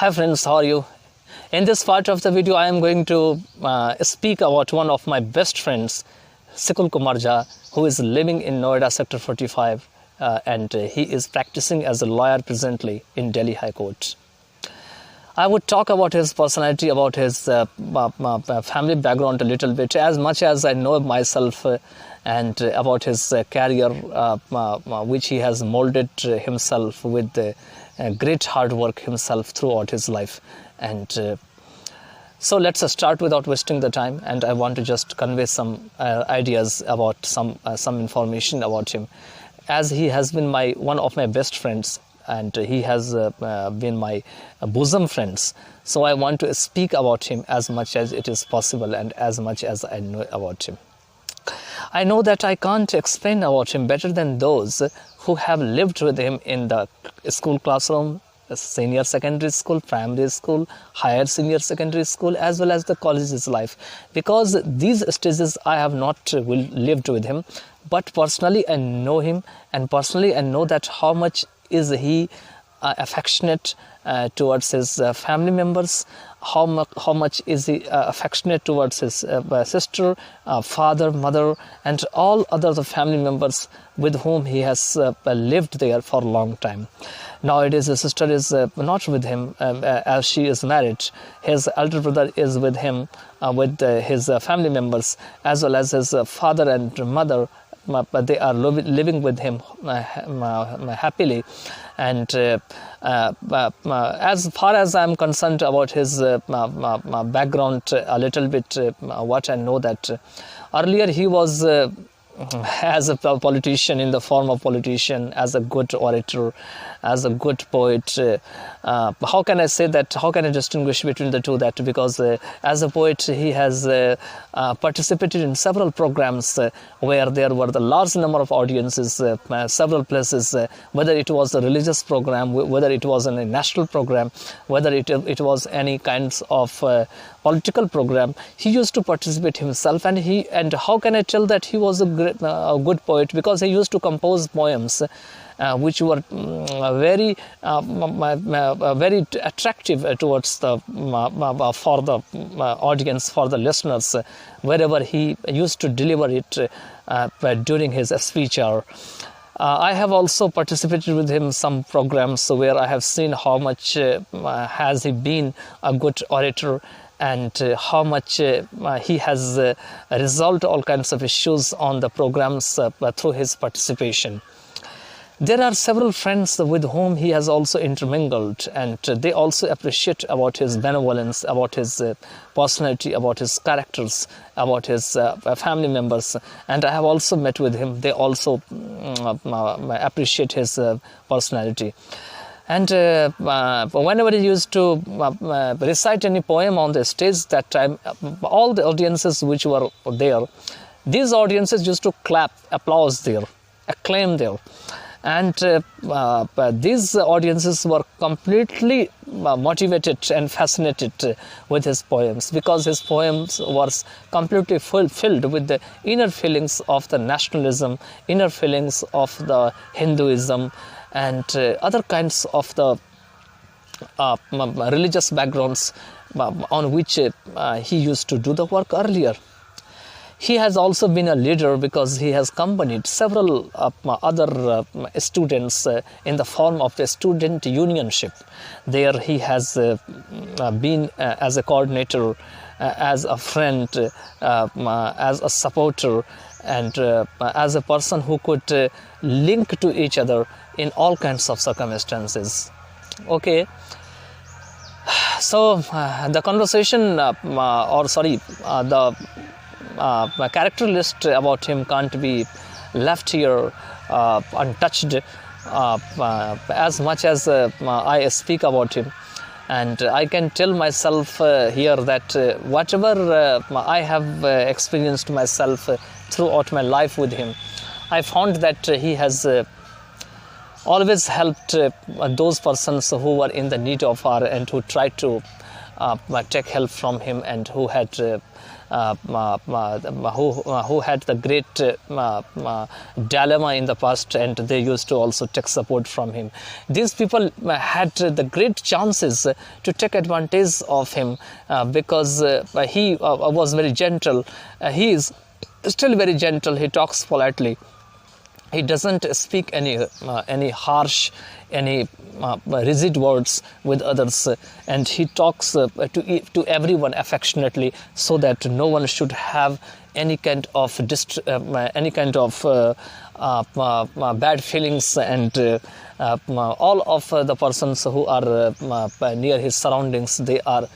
Hi friends, how are you? In this part of the video, I am going to speak about one of my best friends, Sikul Kumar Jha, who is living in Noida Sector 45 and he is practicing as a lawyer presently in Delhi High Court. I would talk about his personality, about his family background a little bit, as much as I know myself, and about his career, which he has molded himself with great hard work himself throughout his life. And so let's start without wasting the time, and I want to just convey some ideas about some information about him, as he has been one of my best friends, and he has been my bosom friends. So I want to speak about him as much as it is possible and as much as I know about him. I know that I can't explain about him better than those who have lived with him in the school classroom, senior secondary school, primary school, higher senior secondary school, as well as the college's life, because these stages I have not lived with him, but personally I know him, and personally I know that how much is he affectionate towards his family members, how much is he affectionate towards his sister, father, mother, and all other family members with whom he has lived there for a long time. Nowadays his sister is not with him, as she is married. His elder brother is with him, with his family members, as well as his father and mother. But they are living with him happily. And as far as I am concerned about his background a little bit, what I know that earlier he was as a politician, in the form of politician, as a good orator, as a good poet. How can I say that? How can I distinguish between the two? That because as a poet he has participated in several programs where there were the large number of audiences, several places, whether it was a religious program, whether it was a national program, whether it was any kinds of political program. He used to participate himself, and how can I tell that he was a good poet? Because he used to compose poems which were very attractive towards the for the audience, for the listeners, wherever he used to deliver it during his speech hour. I have also participated with him some programs where I have seen how much has he been a good orator, and how much he has resolved all kinds of issues on the programs through his participation. There are several friends with whom he has also intermingled, and they also appreciate about his benevolence, about his personality, about his characters, about his family members. And I have also met with him. They also appreciate his personality. And whenever he used to recite any poem on the stage that time, all the audiences which were there, these audiences used to clap, applause there, acclaim there. And these audiences were completely motivated and fascinated with his poems, because his poems were completely filled with the inner feelings of the nationalism, inner feelings of the Hinduism, and other kinds of the religious backgrounds on which he used to do the work earlier. He has also been a leader because he has accompanied several other students in the form of the student unionship. There he has been as a coordinator, as a friend, as a supporter, and as a person who could link to each other in all kinds of circumstances. Okay. So the conversation, my character list about him can't be left here untouched, as much as I speak about him. And I can tell myself here that whatever I have experienced myself throughout my life with him, I found that he has always helped those persons who were in the need of her, and who tried to take help from him, and who had who had the great dilemma in the past, and they used to also take support from him. These people had the great chances to take advantage of him because he was very gentle. He is still very gentle. He talks politely. He doesn't speak any harsh, any rigid words with others, and he talks to everyone affectionately, so that no one should have any kind of bad feelings, and all of the persons who are near his surroundings, they are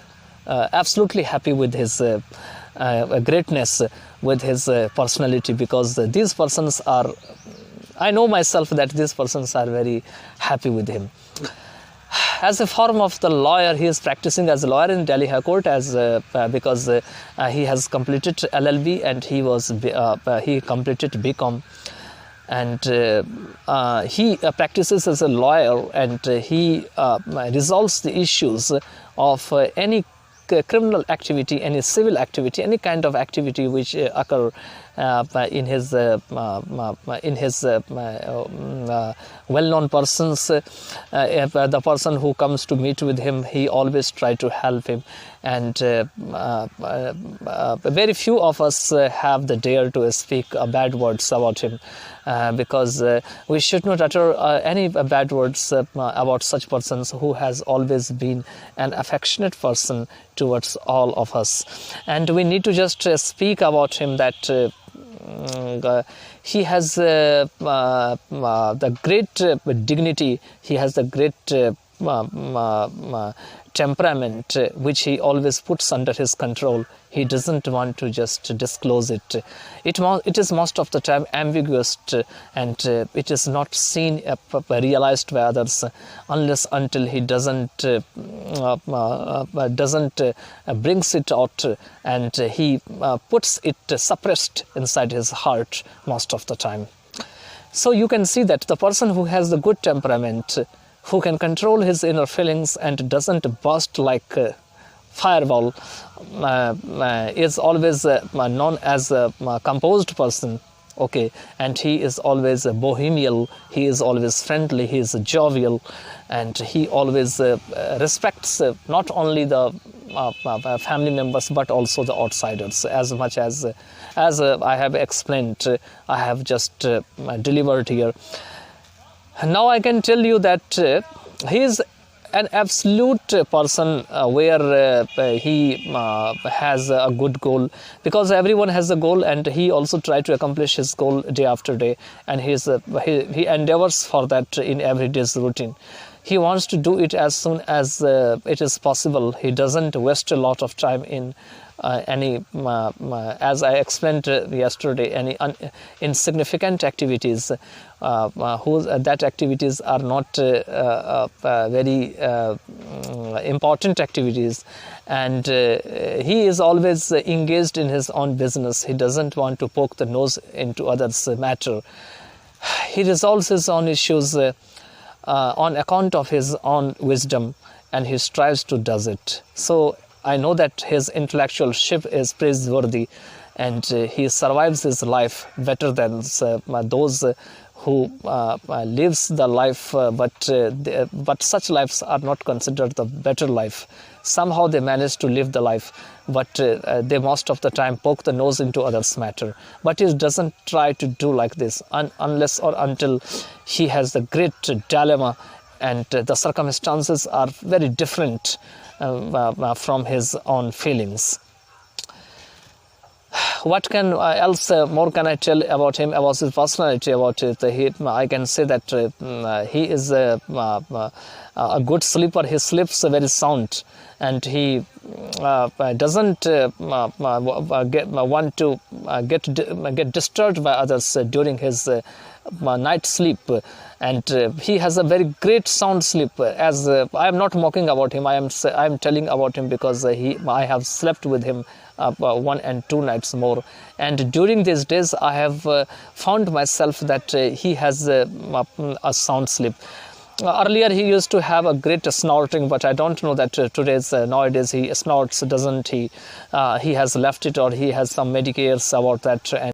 absolutely happy with his greatness, with his personality, because these persons are, I know myself that these persons are very happy with him. As a form of the lawyer, he is practicing as a lawyer in Delhi High Court, because he has completed LLB, and he completed BCom, and he practices as a lawyer, and he resolves the issues of any criminal activity, any civil activity, any kind of activity which occur in his well-known persons. The person who comes to meet with him, he always try to help him, and very few of us have the dare to speak bad words about him, because we should not utter any bad words about such persons who has always been an affectionate person towards all of us. And we need to just speak about him that he has the great dignity, he has the great temperament which he always puts under his control. He doesn't want to just disclose it. It is most of the time ambiguous, and it is not seen, realized by others, unless until he doesn't brings it out, and he puts it suppressed inside his heart most of the time. So you can see that the person who has the good temperament, who can control his inner feelings and doesn't burst like fireball, is always known as a composed person, okay, and he is always bohemian, he is always friendly, he is jovial, and he always respects not only the family members but also the outsiders, as much as I have explained, I have just delivered here. Now I can tell you that he is an absolute person where he has a good goal, because everyone has a goal, and he also tries to accomplish his goal day after day, and he endeavors for that in every day's routine. He wants to do it as soon as it is possible. He doesn't waste a lot of time in as I explained yesterday, any insignificant activities, that activities are not very important activities, and he is always engaged in his own business. He doesn't want to poke the nose into others' matter. He resolves his own issues on account of his own wisdom, and he strives to do it. So I know that his intellectualship is praiseworthy, and he survives his life better than those who lives the life, but such lives are not considered the better life. Somehow they manage to live the life, but they most of the time poke the nose into others' matter. But he doesn't try to do like this unless or until he has the great dilemma, and the circumstances are very different from his own feelings. What can else more can I tell about him, about his personality, about it? I can say that he is a good sleeper. He sleeps very sound, and he doesn't want to get disturbed by others during his night sleep, and he has a very great sound sleep. As I am not mocking about him, I am telling about him because I have slept with him 1 and 2 nights more, and during these days I have found myself that he has a sound sleep. Earlier he used to have a great snorting, but I don't know that nowadays he snorts, doesn't he? He has left it, or he has some medicares about that. And